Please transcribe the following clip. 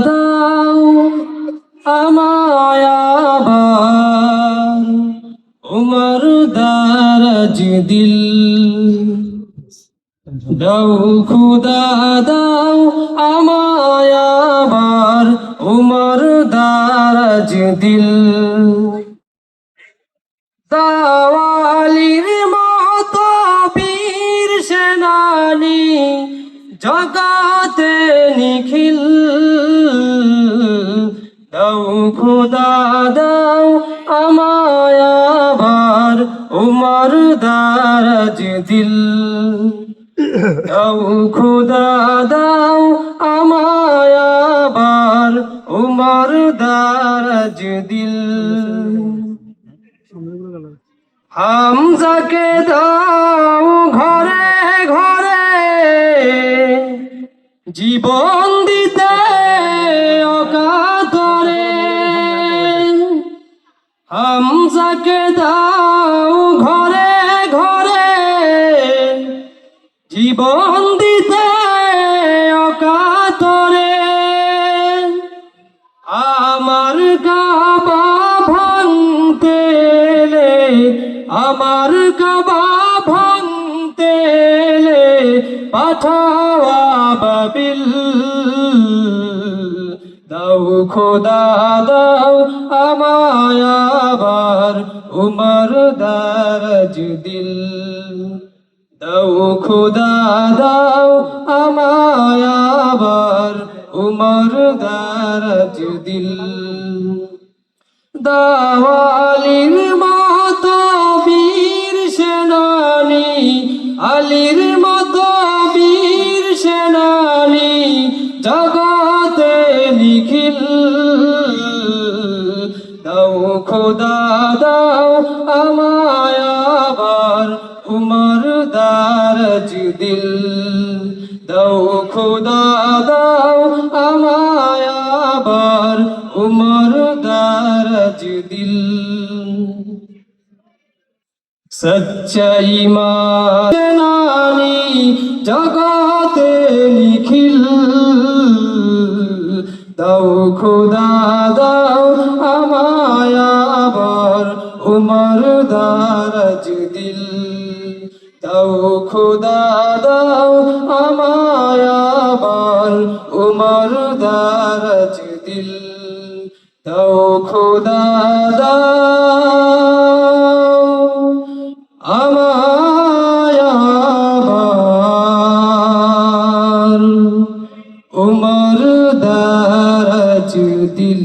দাও আমায় আবার উমর দারাজ দিল দাও খুদা দাও আমায় আবার উমর দারাজ দিল দাওয়ালির মতো বীর সেনানি জগাতে নিখিল দাও খুদা দাও আমায় আবার উমর দারাজ দিল দাও খুদা দাও আমায় আবার উমর দারাজ দিল হামজাকে দাও ঘরে ঘরে জীবন দিতে অকাতরে হামজাকে দাও ঘরে ঘরে জীবন দিতে অকাতরে আমার কাবা ভাঙতে আমার কাবা ভাঙতে পাঠাওয়া বাবিল দাও খোদা দাও আমায় আবার উমর দারাজ দিল দাও খোদা দাও আমায় আবার উমর দারাজ দিল দাওয়ালির মতো বীর সেনানি আলীর মতো বীর সেনানি জগতে নিখিল দাও খোদা দাও আমায় আবার উমর দারাজ দিল দাও খোদা দাও আমায় আবার উমর দারাজ দিল সচ্চাই মানি জগতে নিখিল দাও খোদা দাও আমায় আবার উমর দারাজ দিল দাও খোদা দাও আমায় আবার উমর দারাজ দিল দাও খোদা দাও আমায় আবার উমর দারাজ দিল।